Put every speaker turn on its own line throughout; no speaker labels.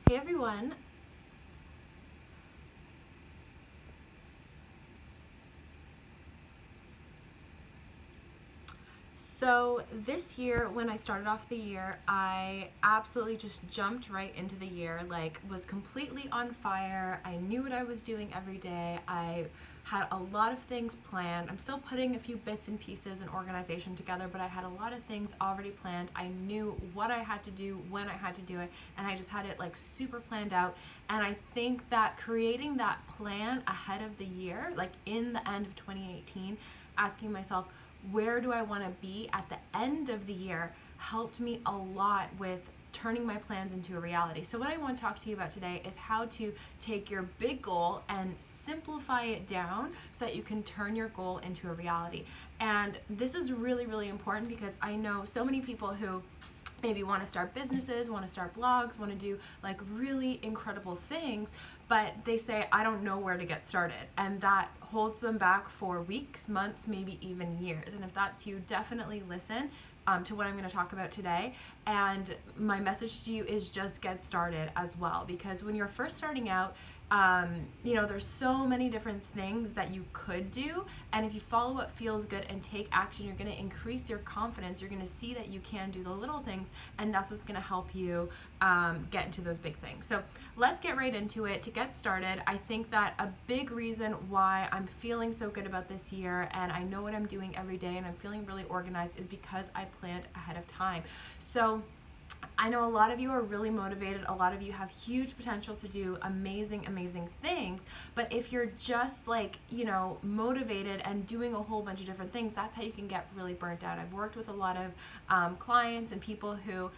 Hey everyone. So this year, when I started off the year, I absolutely just jumped right into the year, like was completely on fire. I knew what I was doing every day. I had a lot of things planned. I'm still putting a few bits and pieces and organization together, but I had a lot of things already planned. I knew what I had to do, when I had to do it, and I just had it like super planned out. And I think that creating that plan ahead of the year, like in the end of 2018, asking myself, where do I want to be at the end of the year, helped me a lot with turning my plans into a reality. So what I want to talk to you about today is how to take your big goal and simplify it down so that you can turn your goal into a reality. And this is really, really important because I know so many people who maybe want to start businesses, want to start blogs, want to do like really incredible things, but they say, I don't know where to get started. And that holds them back for weeks, months, maybe even years. And if that's you, definitely listen to what I'm going to talk about today. And my message to you is just get started as well. Because when you're first starting out, there's so many different things that you could do. And if you follow what feels good and take action, you're going to increase your confidence. You're going to see that you can do the little things. And that's what's going to help you get into those big things. So let's get right into it. To get started, I think that a big reason why I'm feeling so good about this year and I know what I'm doing every day and I'm feeling really organized is because I planned ahead of time. So I know a lot of you are really motivated. A lot of you have huge potential to do amazing, amazing things. But if you're just motivated and doing a whole bunch of different things, that's how you can get really burnt out. I've worked with a lot of clients and people who,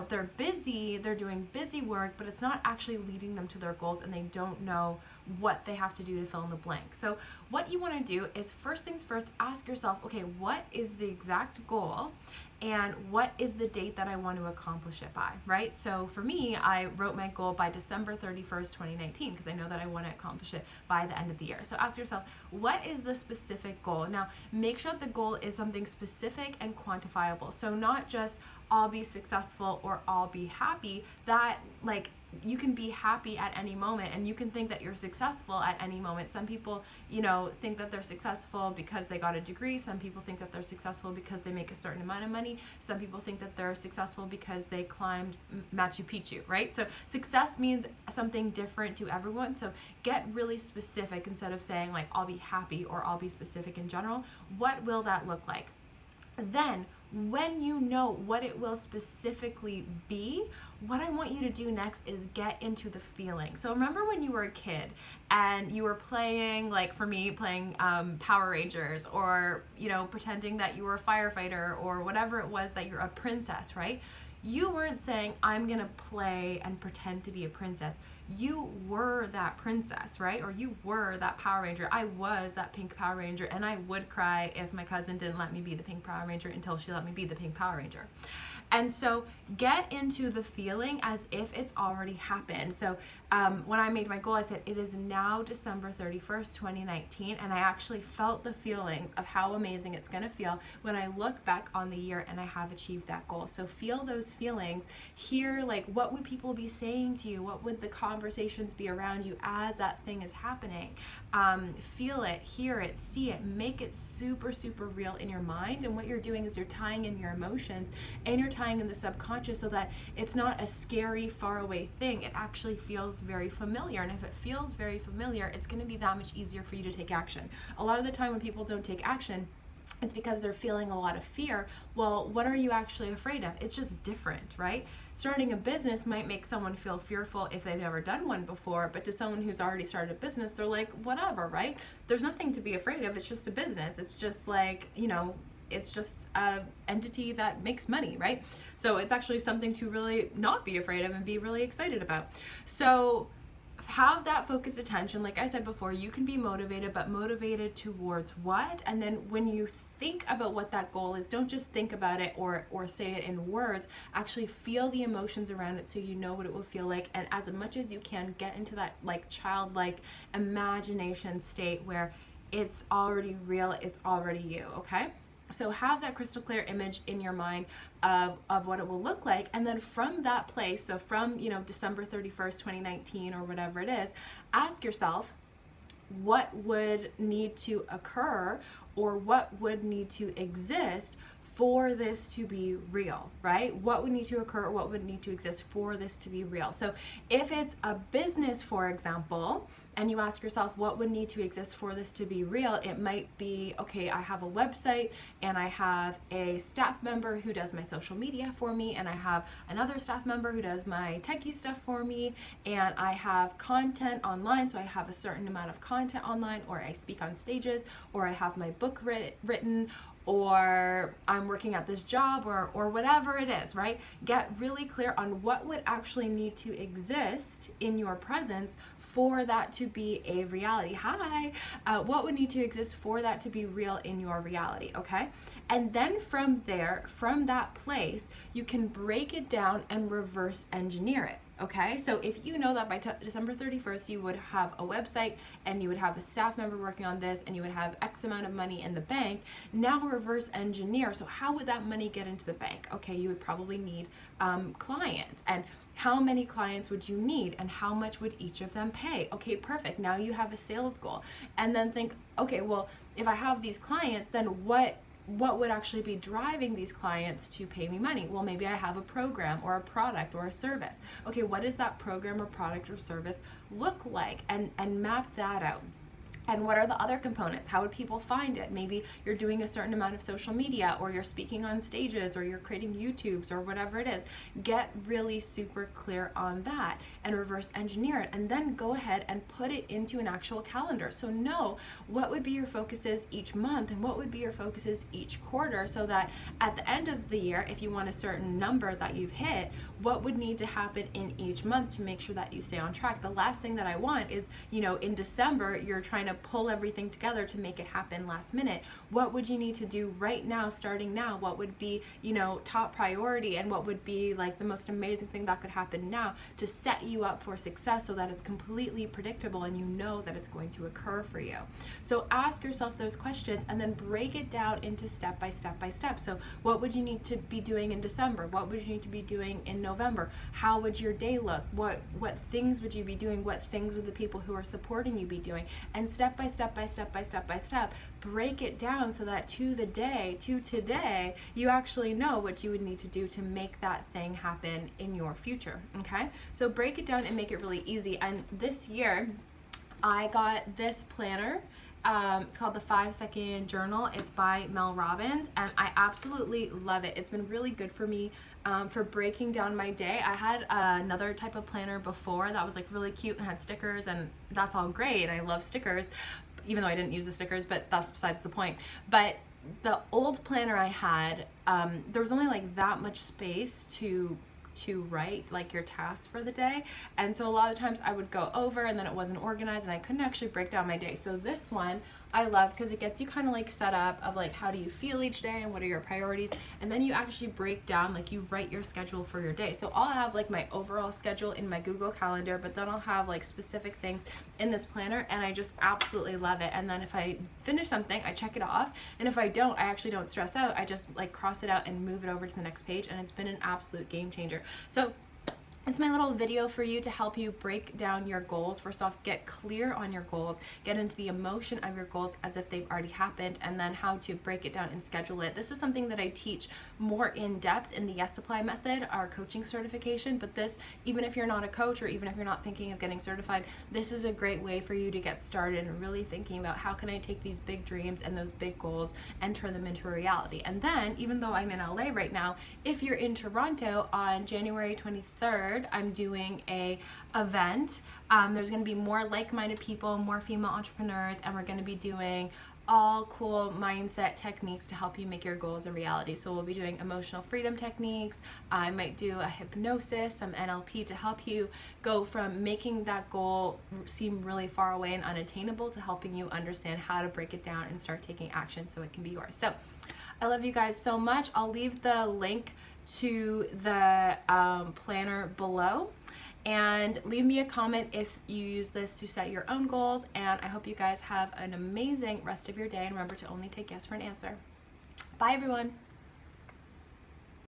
they're busy, they're doing busy work, but it's not actually leading them to their goals and they don't know what they have to do to fill in the blank. So what you want to do is first things first, ask yourself, okay, what is the exact goal? And what is the date that I want to accomplish it by, right? So for me, I wrote my goal by December 31st, 2019, because I know that I want to accomplish it by the end of the year. So ask yourself, what is the specific goal? Now, make sure the goal is something specific and quantifiable. So not just I'll be successful or I'll be happy. That you can be happy at any moment and you can think that you're successful at any moment. Some people, think that they're successful because they got a degree. Some people think that they're successful because they make a certain amount of money. Some people think that they're successful because they climbed Machu Picchu, right? So success means something different to everyone. So get really specific instead of saying like, I'll be happy or I'll be specific in general. What will that look like? Then, when you know what it will specifically be, what I want you to do next is get into the feeling. So remember when you were a kid and you were playing, like for me, playing Power Rangers or, pretending that you were a firefighter or whatever it was that you're a princess, right? You weren't saying, I'm going to play and pretend to be a princess. You were that princess, right? Or you were that Power Ranger. I was that pink Power Ranger, and I would cry if my cousin didn't let me be the pink Power Ranger until she let me be the pink Power Ranger. And so get into the feeling as if it's already happened. So when I made my goal, I said, it is now December 31st, 2019. And I actually felt the feelings of how amazing it's going to feel when I look back on the year and I have achieved that goal. So feel those feelings. Hear, what would people be saying to you? What would the conversations be around you as that thing is happening? Feel it, hear it, see it, make it super, super real in your mind. And what you're doing is you're tying in your emotions and you're tying in the subconscious so that it's not a scary, faraway thing. It actually feels very familiar. And if it feels very familiar, it's going to be that much easier for you to take action. A lot of the time when people don't take action, it's because they're feeling a lot of fear. Well, what are you actually afraid of? It's just different, right? Starting a business might make someone feel fearful if they've never done one before, but to someone who's already started a business, they're like, whatever, right? There's nothing to be afraid of. It's just a business. It's just it's just a entity that makes money, right? So it's actually something to really not be afraid of and be really excited about. So have that focused attention. Like I said before, you can be motivated, but motivated towards what? And then when you think about what that goal is, don't just think about it or say it in words. Actually feel the emotions around it so you know what it will feel like. And as much as you can, get into that childlike imagination state where it's already real, it's already you, okay? So have that crystal clear image in your mind of what it will look like. And then from that place, so from, December 31st, 2019 or whatever it is, ask yourself, what would need to occur or what would need to exist for this to be real, right? What would need to occur or what would need to exist for this to be real? So if it's a business, for example, and you ask yourself what would need to exist for this to be real, it might be, okay, I have a website and I have a staff member who does my social media for me, and I have another staff member who does my techie stuff for me, and I have content online, so I have a certain amount of content online, or I speak on stages, or I have my book written, or I'm working at this job, or whatever it is, right? Get really clear on what would actually need to exist in your presence for that to be a reality. What would need to exist for that to be real in your reality, okay? And then from there, from that place, you can break it down and reverse engineer it. Okay, so if you know that by December 31st, you would have a website and you would have a staff member working on this and you would have X amount of money in the bank, now reverse engineer. So how would that money get into the bank? Okay, you would probably need clients. And how many clients would you need and how much would each of them pay? Okay, perfect. Now you have a sales goal. And then think, okay, well, if I have these clients, then what would actually be driving these clients to pay me money? Well, maybe I have a program or a product or a service. Okay, what does that program or product or service look like? And map that out. And what are the other components? How would people find it? Maybe you're doing a certain amount of social media, or you're speaking on stages, or you're creating YouTubes, or whatever it is. Get really super clear on that and reverse engineer it, and then go ahead and put it into an actual calendar. So know what would be your focuses each month and what would be your focuses each quarter, so that at the end of the year, if you want a certain number that you've hit, what would need to happen in each month to make sure that you stay on track. The last thing that I want is, in December, you're trying to pull everything together to make it happen last minute. What would you need to do right now, starting now? What would be, top priority, and what would be like the most amazing thing that could happen now to set you up for success, so that it's completely predictable and you know that it's going to occur for you. So ask yourself those questions and then break it down into step by step by step. So what would you need to be doing in December? What would you need to be doing in November? How would your day look? What things would you be doing? What things would the people who are supporting you be doing? And step by step by step by step by step, break it down so that to today, you actually know what you would need to do to make that thing happen in your future, okay? So break it down and make it really easy. And this year, I got this planner. It's called the 5-Second Journal. It's by Mel Robbins, and I absolutely love it. It's been really good for me for breaking down my day. I had another type of planner before that was like really cute and had stickers, and that's all great, and I love stickers, even though I didn't use the stickers, but that's besides the point. But the old planner I had, there was only like that much space to write like your tasks for the day, and so a lot of times I would go over and then it wasn't organized and I couldn't actually break down my day. So this one I love because it gets you kind of like set up of like how do you feel each day and what are your priorities, and then you actually break down, like you write your schedule for your day. So I'll have like my overall schedule in my Google Calendar, but then I'll have like specific things in this planner, and I just absolutely love it. And then if I finish something, I check it off, and if I don't, I actually don't stress out. I just like cross it out and move it over to the next page, and it's been an absolute game changer. So it's my little video for you to help you break down your goals. First off, get clear on your goals, get into the emotion of your goals as if they've already happened, and then how to break it down and schedule it. This is something that I teach more in depth in the Yes Supply method, our coaching certification, but this, even if you're not a coach or even if you're not thinking of getting certified, this is a great way for you to get started and really thinking about how can I take these big dreams and those big goals and turn them into a reality. And then, even though I'm in LA right now, if you're in Toronto on January 23rd, I'm doing a event. There's going to be more like-minded people, more female entrepreneurs, and we're going to be doing all cool mindset techniques to help you make your goals a reality. So we'll be doing emotional freedom techniques. I might do a hypnosis, some NLP to help you go from making that goal seem really far away and unattainable to helping you understand how to break it down and start taking action so it can be yours. So I love you guys so much. I'll leave the link to the planner below, and leave me a comment if you use this to set your own goals. And I hope you guys have an amazing rest of your day, and remember to only take yes for an answer. Bye, everyone.